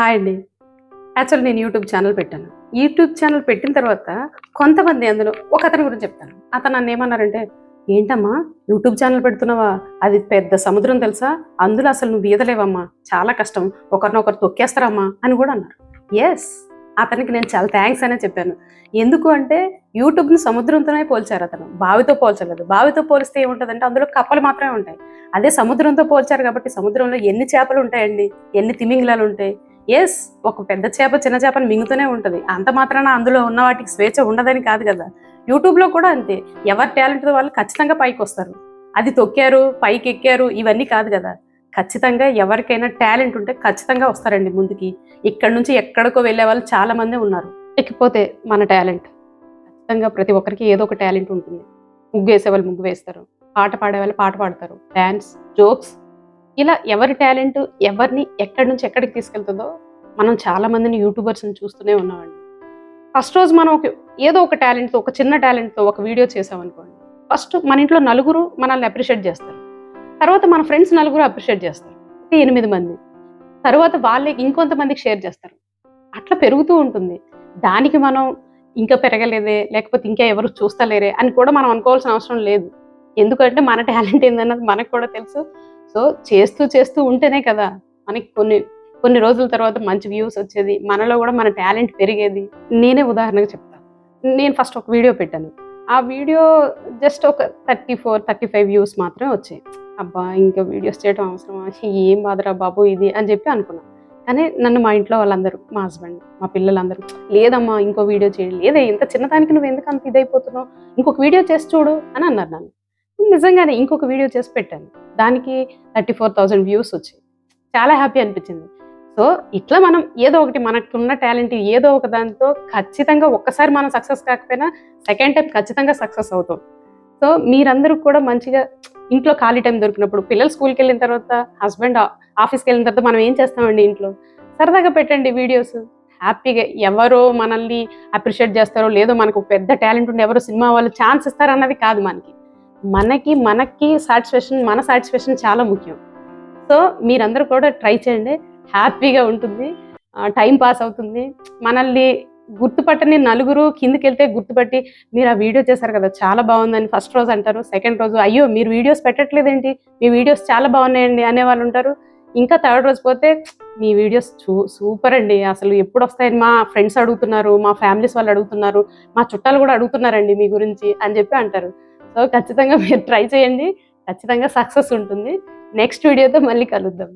Hi అండి. Actually నేను YouTube channel పెట్టాను. యూట్యూబ్ ఛానల్ పెట్టిన తర్వాత కొంతమంది అందులో ఒకతని గురించి చెప్తాను. అతను నన్నేమన్నారంటే, "ఏంటమ్మా యూట్యూబ్ ఛానల్ పెడుతున్నావా? అది పెద్ద సముద్రం తెలుసా? అందులో అసలు నువ్వు ఈదలేవమ్మా. చాలా కష్టం. ఒకరినొకరు తొక్కేస్తారమ్మా" అని కూడా అన్నారు. యెస్. అతనికి నేను చాలా థ్యాంక్స్ అనే చెప్పాను. ఎందుకు అంటే యూట్యూబ్‌ని సముద్రంతోనే పోల్చారు అతను. బావితో పోల్చలేదు. బావితో పోలిస్తే ఏముంటదంటే అందులో కప్పలు మాత్రమే ఉంటాయి. అదే సముద్రంతో పోల్చారు కాబట్టి సముద్రంలో ఎన్ని చేపలు ఉంటాయండి? ఎన్ని తిమింగలాలు ఉంటాయి? యెస్. ఒక పెద్ద చేప చిన్న చేపని మింగుతూనే ఉంటది. అంత మాత్రాన అందులో ఉన్న వాటికి స్వేచ్ఛ ఉండదని కాదు కదా! యూట్యూబ్‌లో కూడా అంతే. ఎవరి టాలెంట్‌తో వాళ్ళు ఖచ్చితంగా పైకొస్తారు. అది తొక్కారు, పైకెక్కారు ఇవన్నీ కాదు కదా! ఖచ్చితంగా ఎవరికైనా టాలెంట్ ఉంటే ఖచ్చితంగా వస్తారండి ముందుకి. ఇక్కడి నుంచి ఎక్కడికో వెళ్ళే వాళ్ళు చాలా మందే ఉన్నారు. ఇకపోతే మన టాలెంట్. ఖచ్చితంగా ప్రతి ఒక్కరికి ఏదో ఒక టాలెంట్ ఉంటుంది. ముగ్గేసేవాళ్ళు ముగ్గు వేస్తారు. పాట పాడేవాళ్ళు పాట పాడతారు. డాన్స్, జోక్స్ ఇలా ఎవరి టాలెంట్ ఎవరిని ఎక్కడి నుంచి ఎక్కడికి తీసుకెళ్తుందో మనం చాలా మందిని యూట్యూబర్స్‌ని చూస్తూనే ఉన్నామండి. ఫస్ట్ రోజు మనం ఏదో ఒక టాలెంట్‌తో ఒక చిన్న టాలెంట్‌తో ఒక వీడియో చేసామనుకోండి. ఫస్ట్ మన ఇంట్లో నలుగురు మనల్ని అప్రిషియేట్ చేస్తారు. తర్వాత మన ఫ్రెండ్స్ నలుగురు అప్రిషియేట్ చేస్తారు. 8 మంది. తర్వాత వాళ్ళే ఇంకొంతమందికి షేర్ చేస్తారు. అట్లా పెరుగుతూ ఉంటుంది. దానికి మనం ఇంకా పెరగలేదే, లేకపోతే ఇంకా ఎవరు చూస్తలేరే అని కూడా మనం అనుకోవాల్సిన అవసరం లేదు. ఎందుకంటే మన టాలెంట్ ఏందన్నది మనకు కూడా తెలుసు. సో, చేస్తూ ఉంటేనే కదా! మనకి కొన్ని కొన్ని రోజుల తర్వాత మంచి వ్యూస్ వచ్చేది. మనలో కూడా మన టాలెంట్ పెరిగేది. నేనే ఉదాహరణకు చెప్తా. నేను ఫస్ట్ ఒక వీడియో పెట్టాను. ఆ వీడియో జస్ట్ ఒక 34, 35 వ్యూస్ మాత్రమే వచ్చాయి. అబ్బా! ఇంకా వీడియోస్ చేయడం అవసరమా? ఏం బాధరా బాబు ఇది అని చెప్పి అనుకున్నా. కానీ నన్ను మా ఇంట్లో వాళ్ళందరూ, మా హస్బెండ్, మా పిల్లలందరూ, "లేదమ్మా ఇంకో వీడియో చేయి. లేదే ఇంత చిన్నదానికి నువ్వెందుకు అంత ఇదైపోతున్నావు? ఇంకొక వీడియో చేసి చూడు" అని అన్నారు నన్ను. నిజంగానే ఇంకొక వీడియో చేసి పెట్టాను. దానికి 34,000 వ్యూస్ వచ్చాయి. చాలా హ్యాపీ అనిపించింది. సో, ఇట్లా మనం ఏదో ఒకటి మనకున్న టాలెంట్ ఏదో ఒక దాంతో ఖచ్చితంగా ఒక్కసారి మనం సక్సెస్ కాకపోయినా సెకండ్ టైమ్ ఖచ్చితంగా సక్సెస్ అవుతాం. సో, మీరందరూ కూడా మంచిగా ఇంట్లో ఖాళీ టైం దొరికినప్పుడు పిల్లలు స్కూల్‌కెళ్ళిన తర్వాత, హస్బెండ్ ఆఫీస్‌కెళ్ళిన తర్వాత మనం ఏం చేస్తామండి ఇంట్లో? సరదాగా పెట్టండి వీడియోస్. హ్యాపీగా ఎవరో మనల్ని అప్రిషియేట్ చేస్తారో, లేదో మనకు ఒక పెద్ద టాలెంట్ ఉండి ఎవరో సినిమా వాళ్ళు ఛాన్స్ ఇస్తారన్నది కాదు మనకి. మనకి సాటిస్ఫాక్షన్ మన సాటిస్ఫాక్షన్ చాలా ముఖ్యం. సో, మీరందరూ కూడా ట్రై చేయండి. హ్యాపీగా ఉంటుంది. టైమ్ పాస్ అవుతుంది. మనల్ని గుర్తుపట్టని నలుగురు కిందకెళ్తే గుర్తుపట్టి, "మీరు ఆ వీడియో చేశారు కదా! చాలా బావుందని" ఫస్ట్ రోజు అంటారు. సెకండ్ రోజు, "అయ్యో! మీరు వీడియోస్ పెట్టట్లేదేంటి? మీ వీడియోస్ చాలా బావున్నాయండి" అనేవాళ్ళుంటారు. ఇంకా థర్డ్ రోజు పోతే, "మీ వీడియోస్ సూపర్ అండి. అసలు ఎప్పుడొస్తాయని మా ఫ్రెండ్స్ అడుగుతున్నారు. మా ఫ్యామిలీస్ వాళ్ళు అడుగుతున్నారు. మా చుట్టాలు కూడా అడుగుతున్నారండి మీ గురించి" అని చెప్పి అంటారు. సో, ఖచ్చితంగా మీరు ట్రై చేయండి. ఖచ్చితంగా సక్సెస్ ఉంటుంది. నెక్స్ట్ వీడియోతో మళ్ళీ కలుద్దాం.